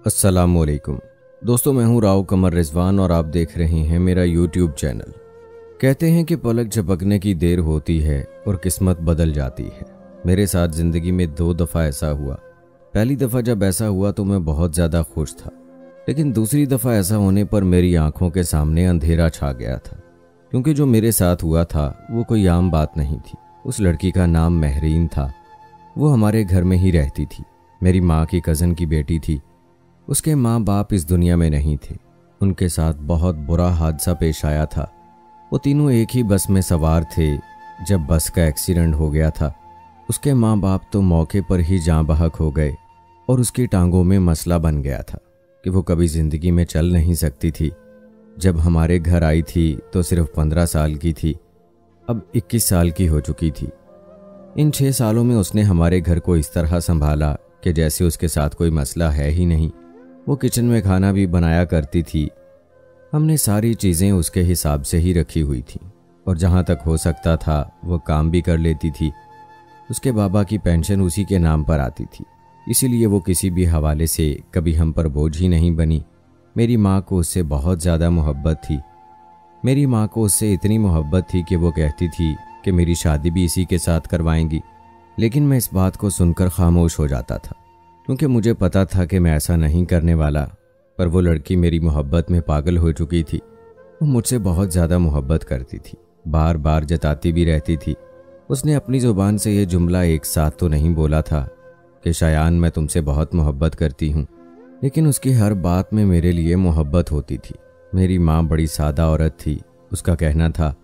अस्सलामुअलैकुम दोस्तों, मैं हूं राव कमर रिजवान और आप देख रहे हैं मेरा यूट्यूब चैनल। कहते हैं कि पलक झपकने की देर होती है और किस्मत बदल जाती है। मेरे साथ ज़िंदगी में 2 दफ़ा ऐसा हुआ। पहली दफ़ा जब ऐसा हुआ तो मैं बहुत ज़्यादा खुश था, लेकिन दूसरी दफ़ा ऐसा होने पर मेरी आंखों के सामने अंधेरा छा गया था, क्योंकि जो मेरे साथ हुआ था वो कोई आम बात नहीं थी। उस लड़की का नाम महरीन था। वो हमारे घर में ही रहती थी। मेरी माँ की कज़न की बेटी थी। उसके माँ बाप इस दुनिया में नहीं थे। उनके साथ बहुत बुरा हादसा पेश आया था। वो तीनों एक ही बस में सवार थे जब बस का एक्सीडेंट हो गया था। उसके माँ बाप तो मौके पर ही जाँ बहक हो गए और उसकी टांगों में मसला बन गया था कि वो कभी ज़िंदगी में चल नहीं सकती थी। जब हमारे घर आई थी तो सिर्फ 15 साल की थी, अब 21 साल की हो चुकी थी। इन 6 सालों में उसने हमारे घर को इस तरह संभाला कि जैसे उसके साथ कोई मसला है ही नहीं। वो किचन में खाना भी बनाया करती थी। हमने सारी चीज़ें उसके हिसाब से ही रखी हुई थी और जहाँ तक हो सकता था वो काम भी कर लेती थी। उसके बाबा की पेंशन उसी के नाम पर आती थी, इसीलिए वो किसी भी हवाले से कभी हम पर बोझ ही नहीं बनी। मेरी माँ को उससे बहुत ज़्यादा मोहब्बत थी। मेरी माँ को उससे इतनी मोहब्बत थी कि वो कहती थी कि मेरी शादी भी इसी के साथ करवाएंगी, लेकिन मैं इस बात को सुनकर खामोश हो जाता था, क्योंकि मुझे पता था कि मैं ऐसा नहीं करने वाला। पर वो लड़की मेरी मोहब्बत में पागल हो चुकी थी। वो मुझसे बहुत ज़्यादा मोहब्बत करती थी, बार बार जताती भी रहती थी। उसने अपनी ज़ुबान से ये जुमला एक साथ तो नहीं बोला था कि शायान मैं तुमसे बहुत मोहब्बत करती हूँ, लेकिन उसकी हर बात में मेरे लिए मोहब्बत होती थी। मेरी माँ बड़ी सादा औरत थी। उसका कहना था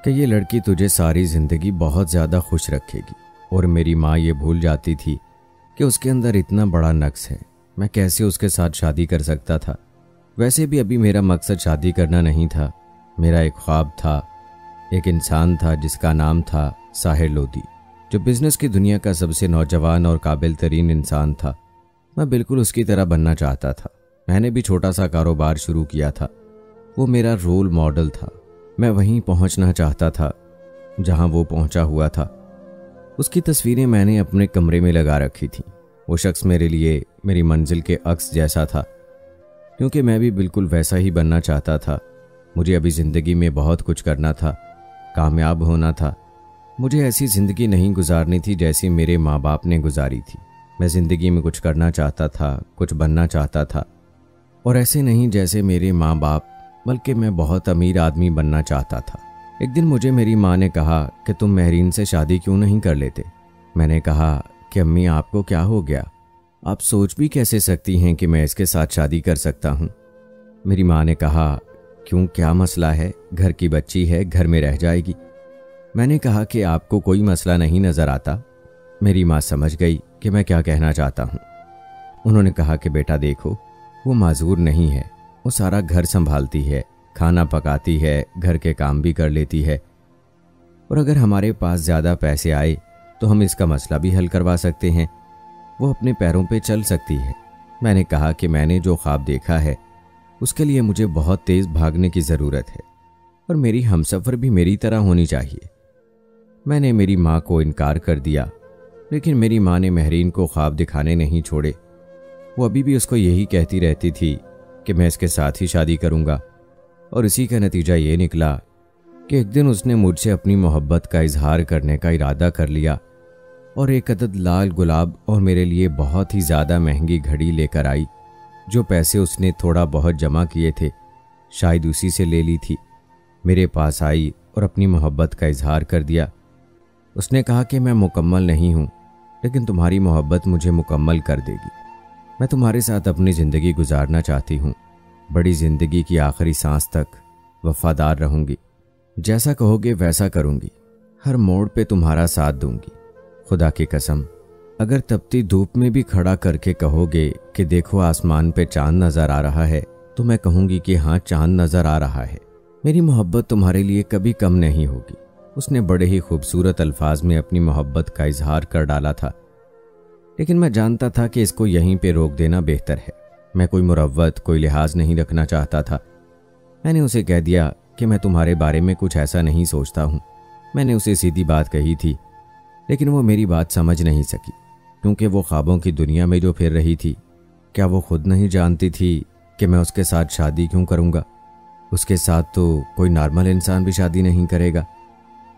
कि ये लड़की तुझे सारी ज़िंदगी बहुत ज़्यादा खुश रखेगी, और मेरी माँ ये भूल जाती थी कि उसके अंदर इतना बड़ा नक्स है। मैं कैसे उसके साथ शादी कर सकता था। वैसे भी अभी मेरा मकसद शादी करना नहीं था। मेरा एक ख्वाब था। एक इंसान था जिसका नाम था साहिर लोधी, जो बिज़नेस की दुनिया का सबसे नौजवान और काबिल तरीन इंसान था। मैं बिल्कुल उसकी तरह बनना चाहता था। मैंने भी छोटा सा कारोबार शुरू किया था। वो मेरा रोल मॉडल था। मैं वहीं पहुंचना चाहता था जहां वो पहुंचा हुआ था। उसकी तस्वीरें मैंने अपने कमरे में लगा रखी थी। वो शख्स मेरे लिए मेरी मंजिल के अक्स जैसा था, क्योंकि मैं भी बिल्कुल वैसा ही बनना चाहता था। मुझे अभी ज़िंदगी में बहुत कुछ करना था, कामयाब होना था। मुझे ऐसी ज़िंदगी नहीं गुजारनी थी जैसी मेरे माँ बाप ने गुजारी थी। मैं ज़िंदगी में कुछ करना चाहता था, कुछ बनना चाहता था, और ऐसे नहीं जैसे मेरे माँ बाप, बल्कि मैं बहुत अमीर आदमी बनना चाहता था। एक दिन मुझे मेरी माँ ने कहा कि तुम महरीन से शादी क्यों नहीं कर लेते। मैंने कहा कि अम्मी, आपको क्या हो गया? आप सोच भी कैसे सकती हैं कि मैं इसके साथ शादी कर सकता हूँ। मेरी माँ ने कहा, क्यों, क्या मसला है? घर की बच्ची है, घर में रह जाएगी। मैंने कहा कि आपको कोई मसला नहीं नज़र आता। मेरी माँ समझ गई कि मैं क्या कहना चाहता हूँ। उन्होंने कहा कि बेटा देखो, वो माजूर नहीं है। वो सारा घर संभालती है, खाना पकाती है, घर के काम भी कर लेती है, और अगर हमारे पास ज़्यादा पैसे आए तो हम इसका मसला भी हल करवा सकते हैं। वो अपने पैरों पे चल सकती है। मैंने कहा कि मैंने जो ख्वाब देखा है उसके लिए मुझे बहुत तेज़ भागने की ज़रूरत है, और मेरी हमसफ़र भी मेरी तरह होनी चाहिए। मैंने मेरी माँ को इनकार कर दिया, लेकिन मेरी माँ ने महरीन को ख्वाब दिखाने नहीं छोड़े। वो अभी भी उसको यही कहती रहती थी कि मैं इसके साथ ही शादी करूँगा, और इसी का नतीजा ये निकला कि एक दिन उसने मुझसे अपनी मोहब्बत का इजहार करने का इरादा कर लिया और एक अदद लाल गुलाब और मेरे लिए बहुत ही ज़्यादा महंगी घड़ी लेकर आई। जो पैसे उसने थोड़ा बहुत जमा किए थे, शायद उसी से ले ली थी। मेरे पास आई और अपनी मोहब्बत का इजहार कर दिया। उसने कहा कि मैं मुकम्मल नहीं हूँ, लेकिन तुम्हारी मोहब्बत मुझे मुकम्मल कर देगी। मैं तुम्हारे साथ अपनी ज़िंदगी गुजारना चाहती हूँ। बड़ी ज़िंदगी की आखिरी सांस तक वफादार रहूँगी। जैसा कहोगे वैसा करूँगी। हर मोड़ पे तुम्हारा साथ दूंगी। खुदा की कसम, अगर तपती धूप में भी खड़ा करके कहोगे कि देखो आसमान पे चांद नज़र आ रहा है, तो मैं कहूँगी कि हाँ, चांद नज़र आ रहा है। मेरी मोहब्बत तुम्हारे लिए कभी कम नहीं होगी। उसने बड़े ही खूबसूरत अल्फाज में अपनी मोहब्बत का इजहार कर डाला था, लेकिन मैं जानता था कि इसको यहीं पे रोक देना बेहतर है। मैं कोई मुरव्वत, कोई लिहाज नहीं रखना चाहता था। मैंने उसे कह दिया कि मैं तुम्हारे बारे में कुछ ऐसा नहीं सोचता हूँ। मैंने उसे सीधी बात कही थी, लेकिन वो मेरी बात समझ नहीं सकी, क्योंकि वो ख्वाबों की दुनिया में जो फिर रही थी क्या वो खुद नहीं जानती थी कि मैं उसके साथ शादी क्यों करूँगा? उसके साथ तो कोई नॉर्मल इंसान भी शादी नहीं करेगा,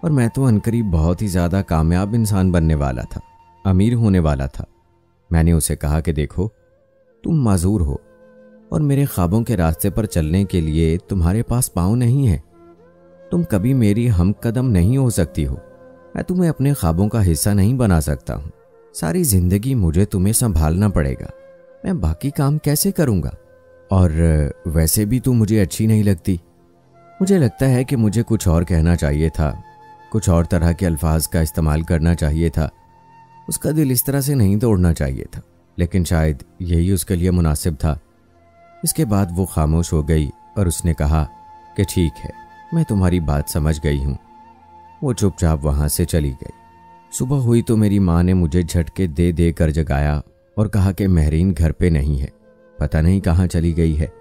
और मैं तो अनकरीब बहुत ही ज़्यादा कामयाब इंसान बनने वाला था, अमीर होने वाला था। मैंने उसे कहा कि देखो, तुम माजूर हो और मेरे ख्वाबों के रास्ते पर चलने के लिए तुम्हारे पास पाँव नहीं है। तुम कभी मेरी हम कदम नहीं हो सकती हो। मैं तुम्हें अपने ख्वाबों का हिस्सा नहीं बना सकता हूँ। सारी जिंदगी मुझे तुम्हें संभालना पड़ेगा। मैं बाकी काम कैसे करूँगा? और वैसे भी तुम मुझे अच्छी नहीं लगती। मुझे लगता है कि मुझे कुछ और कहना चाहिए था, कुछ और तरह के अल्फाज का इस्तेमाल करना चाहिए था। उसका दिल इस तरह से नहीं तोड़ना चाहिए था, लेकिन शायद यही उसके लिए मुनासिब था। इसके बाद वो खामोश हो गई और उसने कहा कि ठीक है, मैं तुम्हारी बात समझ गई हूँ। वो चुपचाप वहाँ से चली गई। सुबह हुई तो मेरी माँ ने मुझे झटके दे दे कर जगाया और कहा कि महरीन घर पे नहीं है, पता नहीं कहाँ चली गई है।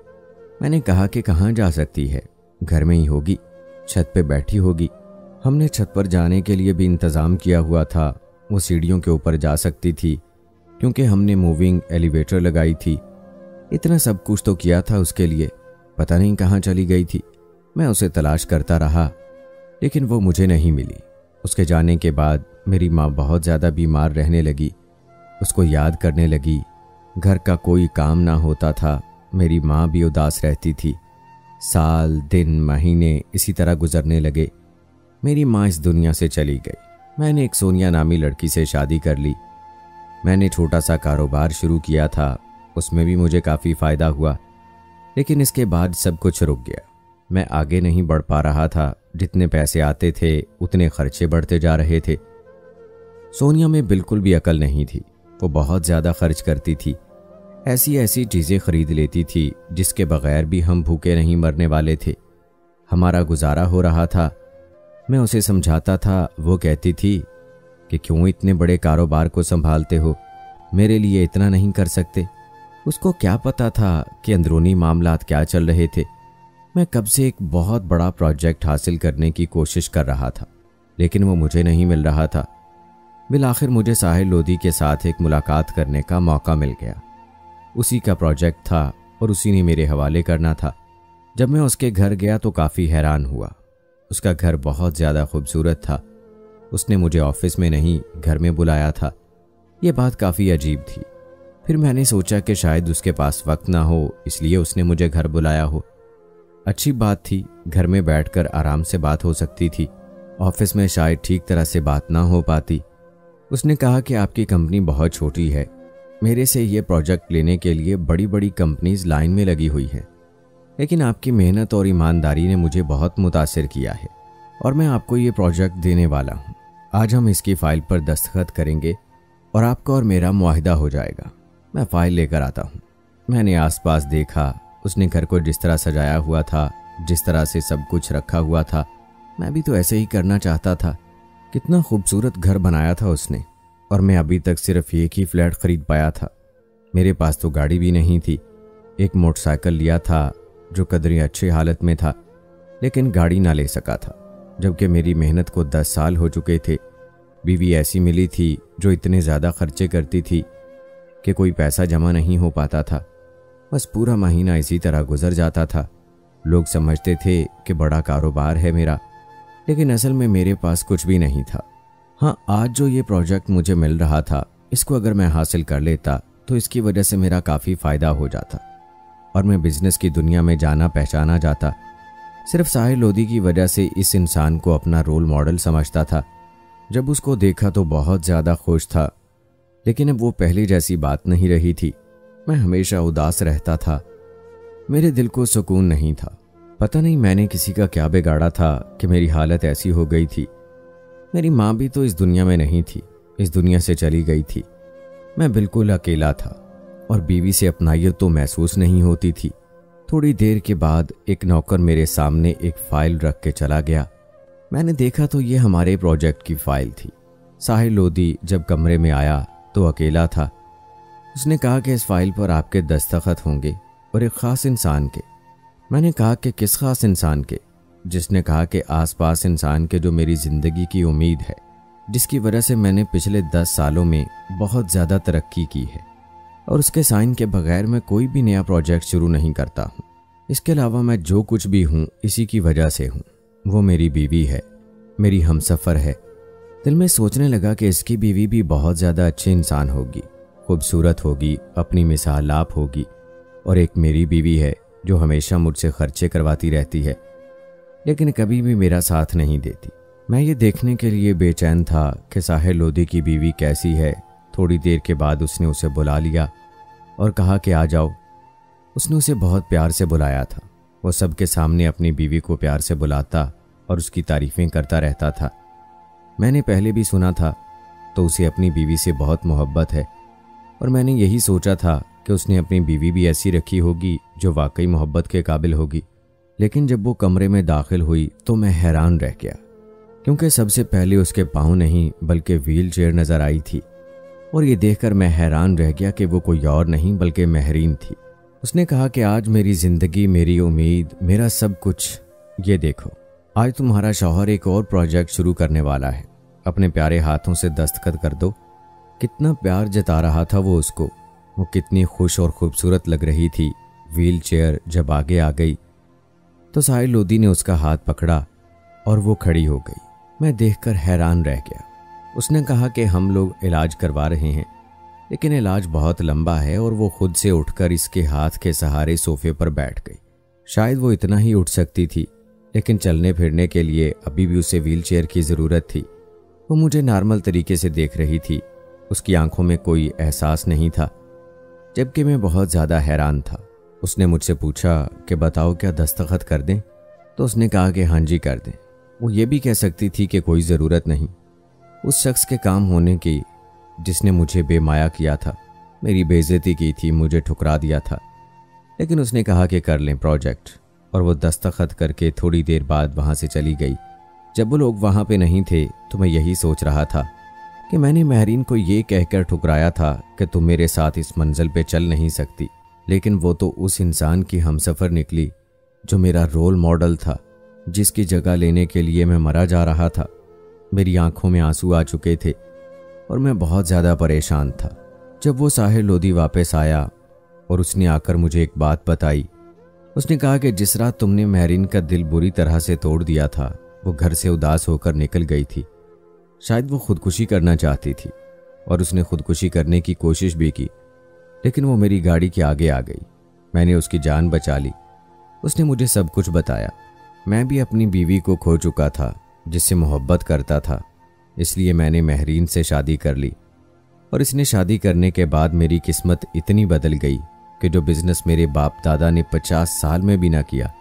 मैंने कहा कि कहाँ जा सकती है, घर में ही होगी, छत पे बैठी होगी। हमने छत पर जाने के लिए भी इंतज़ाम किया हुआ था। वो सीढ़ियों के ऊपर जा सकती थी क्योंकि हमने मूविंग एलिवेटर लगाई थी। इतना सब कुछ तो किया था उसके लिए, पता नहीं कहाँ चली गई थी। मैं उसे तलाश करता रहा, लेकिन वो मुझे नहीं मिली। उसके जाने के बाद मेरी माँ बहुत ज़्यादा बीमार रहने लगी, उसको याद करने लगी। घर का कोई काम ना होता था, मेरी माँ भी उदास रहती थी। साल, दिन, महीने इसी तरह गुजरने लगे। मेरी माँ इस दुनिया से चली गई। मैंने एक सोनिया नामी लड़की से शादी कर ली। मैंने छोटा सा कारोबार शुरू किया था, उसमें भी मुझे काफ़ी फ़ायदा हुआ, लेकिन इसके बाद सब कुछ रुक गया। मैं आगे नहीं बढ़ पा रहा था। जितने पैसे आते थे उतने खर्चे बढ़ते जा रहे थे। सोनिया में बिल्कुल भी अकल नहीं थी। वो बहुत ज़्यादा खर्च करती थी, ऐसी ऐसी चीज़ें खरीद लेती थी जिसके बगैर भी हम भूखे नहीं मरने वाले थे। हमारा गुजारा हो रहा था। मैं उसे समझाता था, वो कहती थी कि क्यों इतने बड़े कारोबार को संभालते हो, मेरे लिए इतना नहीं कर सकते। उसको क्या पता था कि अंदरूनी मामलात क्या चल रहे थे। मैं कब से एक बहुत बड़ा प्रोजेक्ट हासिल करने की कोशिश कर रहा था, लेकिन वो मुझे नहीं मिल रहा था। बिलाखिर मुझे साहिल लोधी के साथ एक मुलाकात करने का मौका मिल गया। उसी का प्रोजेक्ट था और उसी ने मेरे हवाले करना था। जब मैं उसके घर गया तो काफ़ी हैरान हुआ। उसका घर बहुत ज़्यादा खूबसूरत था। उसने मुझे ऑफिस में नहीं, घर में बुलाया था। ये बात काफ़ी अजीब थी। फिर मैंने सोचा कि शायद उसके पास वक्त ना हो, इसलिए उसने मुझे घर बुलाया हो। अच्छी बात थी, घर में बैठकर आराम से बात हो सकती थी। ऑफिस में शायद ठीक तरह से बात ना हो पाती। उसने कहा कि आपकी कंपनी बहुत छोटी है, मेरे से ये प्रोजेक्ट लेने के लिए बड़ी बड़ी कंपनीज लाइन में लगी हुई है, लेकिन आपकी मेहनत और ईमानदारी ने मुझे बहुत मुतासिर किया है और मैं आपको ये प्रोजेक्ट देने वाला हूँ। आज हम इसकी फ़ाइल पर दस्तखत करेंगे और आपका और मेरा मुआहिदा हो जाएगा। मैं फ़ाइल लेकर आता हूँ। मैंने आसपास देखा, उसने घर को जिस तरह सजाया हुआ था, जिस तरह से सब कुछ रखा हुआ था, मैं भी तो ऐसे ही करना चाहता था। कितना खूबसूरत घर बनाया था उसने, और मैं अभी तक सिर्फ एक ही फ्लैट खरीद पाया था। मेरे पास तो गाड़ी भी नहीं थी। एक मोटरसाइकिल लिया था जो कदरे अच्छी हालत में था, लेकिन गाड़ी ना ले सका था, जबकि मेरी मेहनत को 10 साल हो चुके थे। बीवी ऐसी मिली थी जो इतने ज़्यादा खर्चे करती थी कि कोई पैसा जमा नहीं हो पाता था। बस पूरा महीना इसी तरह गुजर जाता था। लोग समझते थे कि बड़ा कारोबार है मेरा, लेकिन असल में मेरे पास कुछ भी नहीं था। हाँ, आज जो ये प्रोजेक्ट मुझे मिल रहा था, इसको अगर मैं हासिल कर लेता तो इसकी वजह से मेरा काफ़ी फ़ायदा हो जाता और मैं बिज़नेस की दुनिया में जाना पहचाना जाता। सिर्फ साहिल लोधी की वजह से इस इंसान को अपना रोल मॉडल समझता था। जब उसको देखा तो बहुत ज़्यादा खुश था, लेकिन अब वो पहले जैसी बात नहीं रही थी। मैं हमेशा उदास रहता था। मेरे दिल को सुकून नहीं था। पता नहीं मैंने किसी का क्या बिगाड़ा था कि मेरी हालत ऐसी हो गई थी। मेरी माँ भी तो इस दुनिया में नहीं थी, इस दुनिया से चली गई थी। मैं बिल्कुल अकेला था और बीवी से अपनाइयत तो महसूस नहीं होती थी। थोड़ी देर के बाद एक नौकर मेरे सामने एक फ़ाइल रख के चला गया। मैंने देखा तो ये हमारे प्रोजेक्ट की फ़ाइल थी। साहिल लोधी जब कमरे में आया तो अकेला था। उसने कहा कि इस फाइल पर आपके दस्तखत होंगे और एक ख़ास इंसान के। मैंने कहा कि किस ख़ास इंसान के? जिसने कहा कि आसपास इंसान के जो मेरी ज़िंदगी की उम्मीद है, जिसकी वजह से मैंने पिछले 10 सालों में बहुत ज़्यादा तरक्की की है। और उसके साइन के बगैर मैं कोई भी नया प्रोजेक्ट शुरू नहीं करता हूँ। इसके अलावा मैं जो कुछ भी हूँ इसी की वजह से हूँ। वो मेरी बीवी है, मेरी हमसफ़र है। दिल में सोचने लगा कि इसकी बीवी भी बहुत ज़्यादा अच्छी इंसान होगी, खूबसूरत होगी, अपनी मिसाल आप होगी। और एक मेरी बीवी है जो हमेशा मुझसे खर्चे करवाती रहती है, लेकिन कभी भी मेरा साथ नहीं देती। मैं ये देखने के लिए बेचैन था कि साहिल लोधी की बीवी कैसी है। थोड़ी देर के बाद उसने उसे बुला लिया और कहा कि आ जाओ। उसने उसे बहुत प्यार से बुलाया था। वो सबके सामने अपनी बीवी को प्यार से बुलाता और उसकी तारीफ़ें करता रहता था। मैंने पहले भी सुना था तो उसे अपनी बीवी से बहुत मोहब्बत है, और मैंने यही सोचा था कि उसने अपनी बीवी भी ऐसी रखी होगी जो वाकई मोहब्बत के काबिल होगी। लेकिन जब वो कमरे में दाखिल हुई तो मैं हैरान रह गया, क्योंकि सबसे पहले उसके पाँव नहीं बल्कि व्हील चेयर नज़र आई थी। और ये देखकर मैं हैरान रह गया कि वो कोई और नहीं बल्कि महरीन थी। उसने कहा कि आज मेरी ज़िंदगी, मेरी उम्मीद, मेरा सब कुछ, ये देखो, आज तुम्हारा शौहर एक और प्रोजेक्ट शुरू करने वाला है। अपने प्यारे हाथों से दस्तखत कर दो। कितना प्यार जता रहा था वो उसको। वो कितनी खुश और खूबसूरत लग रही थी। व्हील चेयर जब आगे आ गई तो साहिल लोधी ने उसका हाथ पकड़ा और वो खड़ी हो गई। मैं देखकर हैरान रह गया। उसने कहा कि हम लोग इलाज करवा रहे हैं, लेकिन इलाज बहुत लंबा है। और वो खुद से उठकर इसके हाथ के सहारे सोफे पर बैठ गई। शायद वो इतना ही उठ सकती थी, लेकिन चलने फिरने के लिए अभी भी उसे व्हील चेयर की ज़रूरत थी। वो मुझे नॉर्मल तरीके से देख रही थी। उसकी आंखों में कोई एहसास नहीं था, जबकि मैं बहुत ज़्यादा हैरान था। उसने मुझसे पूछा कि बताओ क्या दस्तखत कर दें? तो उसने कहा कि हाँ जी कर दें। वो ये भी कह सकती थी कि कोई ज़रूरत नहीं, उस शख्स के काम होने की जिसने मुझे बेमाया किया था, मेरी बेइज्जती की थी, मुझे ठुकरा दिया था। लेकिन उसने कहा कि कर लें प्रोजेक्ट, और वो दस्तखत करके थोड़ी देर बाद वहाँ से चली गई। जब वो लोग वहाँ पे नहीं थे तो मैं यही सोच रहा था कि मैंने महरीन को ये कहकर ठुकराया था कि तुम मेरे साथ इस मंजिल पे चल नहीं सकती, लेकिन वो तो उस इंसान की हमसफ़र निकली जो मेरा रोल मॉडल था, जिसकी जगह लेने के लिए मैं मरा जा रहा था। मेरी आंखों में आंसू आ चुके थे और मैं बहुत ज़्यादा परेशान था। जब वो साहिल लोधी वापस आया और उसने आकर मुझे एक बात बताई। उसने कहा कि जिस रात तुमने महरीन का दिल बुरी तरह से तोड़ दिया था, वो घर से उदास होकर निकल गई थी। शायद वो खुदकुशी करना चाहती थी और उसने खुदकुशी करने की कोशिश भी की, लेकिन वो मेरी गाड़ी के आगे आ गई। मैंने उसकी जान बचा ली। उसने मुझे सब कुछ बताया। मैं भी अपनी बीवी को खो चुका था, जिससे मोहब्बत करता था, इसलिए मैंने महरीन से शादी कर ली। और इसने शादी करने के बाद मेरी किस्मत इतनी बदल गई कि जो बिजनेस मेरे बाप दादा ने 50 साल में भी ना किया,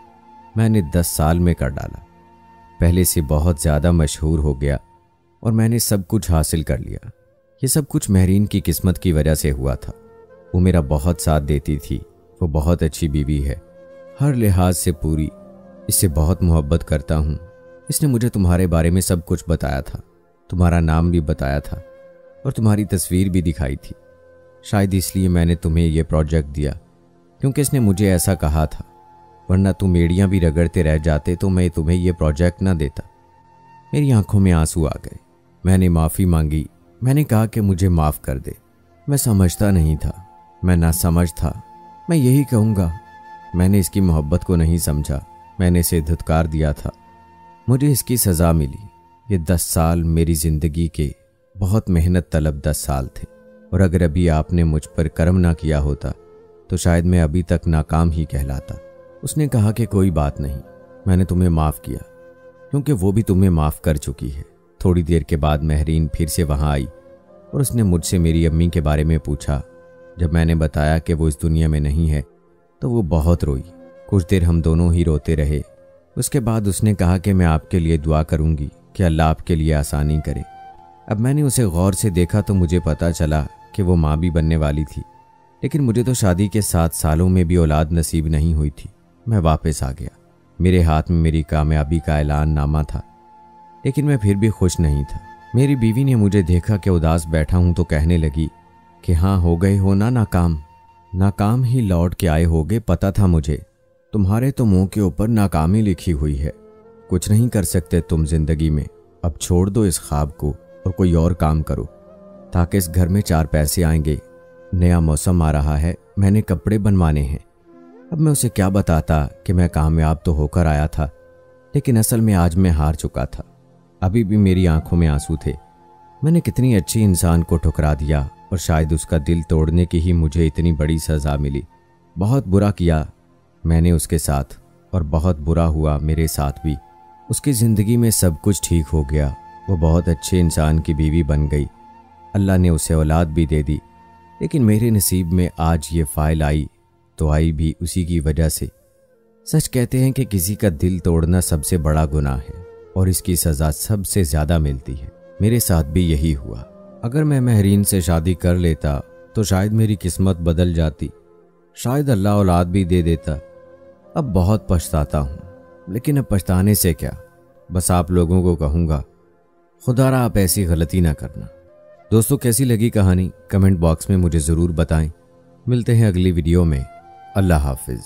मैंने 10 साल में कर डाला। पहले से बहुत ज़्यादा मशहूर हो गया और मैंने सब कुछ हासिल कर लिया। ये सब कुछ महरीन की किस्मत की वजह से हुआ था। वो मेरा बहुत साथ देती थी। वो बहुत अच्छी बीवी है, हर लिहाज से पूरी। इससे बहुत मोहब्बत करता हूँ। इसने मुझे तुम्हारे बारे में सब कुछ बताया था, तुम्हारा नाम भी बताया था और तुम्हारी तस्वीर भी दिखाई थी। शायद इसलिए मैंने तुम्हें यह प्रोजेक्ट दिया, क्योंकि इसने मुझे ऐसा कहा था, वरना तुम एड़ियाँ भी रगड़ते रह जाते तो मैं तुम्हें यह प्रोजेक्ट ना देता। मेरी आंखों में आंसू आ गए। मैंने माफ़ी मांगी। मैंने कहा कि मुझे माफ़ कर दे। मैं समझता नहीं था, मैं नासमझ था। मैं यही कहूँगा, मैंने इसकी मोहब्बत को नहीं समझा। मैंने इसे धुतकार दिया था। मुझे इसकी सज़ा मिली। ये 10 साल मेरी ज़िंदगी के बहुत मेहनत तलब 10 साल थे, और अगर अभी आपने मुझ पर कर्म ना किया होता तो शायद मैं अभी तक नाकाम ही कहलाता। उसने कहा कि कोई बात नहीं, मैंने तुम्हें माफ़ किया, क्योंकि वो भी तुम्हें माफ़ कर चुकी है। थोड़ी देर के बाद महरीन फिर से वहाँ आई और उसने मुझसे मेरी अम्मी के बारे में पूछा। जब मैंने बताया कि वो इस दुनिया में नहीं है तो वो बहुत रोई। कुछ देर हम दोनों ही रोते रहे। उसके बाद उसने कहा कि मैं आपके लिए दुआ करूँगी कि अल्लाह आपके लिए आसानी करे। अब मैंने उसे गौर से देखा तो मुझे पता चला कि वो माँ भी बनने वाली थी, लेकिन मुझे तो शादी के 7 सालों में भी औलाद नसीब नहीं हुई थी। मैं वापस आ गया। मेरे हाथ में मेरी कामयाबी का ऐलान नामा था, लेकिन मैं फिर भी खुश नहीं था। मेरी बीवी ने मुझे देखा कि उदास बैठा हूं तो कहने लगी कि हाँ, हो गए हो ना नाकाम। नाकाम ही लौट के आए होगे, पता था मुझे। तुम्हारे तो मुंह के ऊपर नाकामी लिखी हुई है। कुछ नहीं कर सकते तुम जिंदगी में। अब छोड़ दो इस ख्वाब को और कोई और काम करो, ताकि इस घर में 4 पैसे आएंगे नया मौसम आ रहा है, मैंने कपड़े बनवाने हैं। अब मैं उसे क्या बताता कि मैं कामयाब तो होकर आया था, लेकिन असल में आज मैं हार चुका था। अभी भी मेरी आंखों में आंसू थे। मैंने कितनी अच्छी इंसान को ठुकरा दिया और शायद उसका दिल तोड़ने की ही मुझे इतनी बड़ी सज़ा मिली। बहुत बुरा किया मैंने उसके साथ, और बहुत बुरा हुआ मेरे साथ भी। उसकी ज़िंदगी में सब कुछ ठीक हो गया, वो बहुत अच्छे इंसान की बीवी बन गई, अल्लाह ने उसे औलाद भी दे दी। लेकिन मेरे नसीब में आज ये फ़ाइल आई तो आई भी उसी की वजह से। सच कहते हैं कि किसी का दिल तोड़ना सबसे बड़ा गुनाह है और इसकी सज़ा सबसे ज़्यादा मिलती है। मेरे साथ भी यही हुआ। अगर मैं महरीन से शादी कर लेता तो शायद मेरी किस्मत बदल जाती, शायद अल्लाह औलाद भी दे देता। अब बहुत पछताता हूँ, लेकिन अब पछताने से क्या। बस आप लोगों को कहूँगा, खुदारा आप ऐसी गलती ना करना। दोस्तों, कैसी लगी कहानी कमेंट बॉक्स में मुझे ज़रूर बताएं। मिलते हैं अगली वीडियो में। अल्लाह हाफिज़।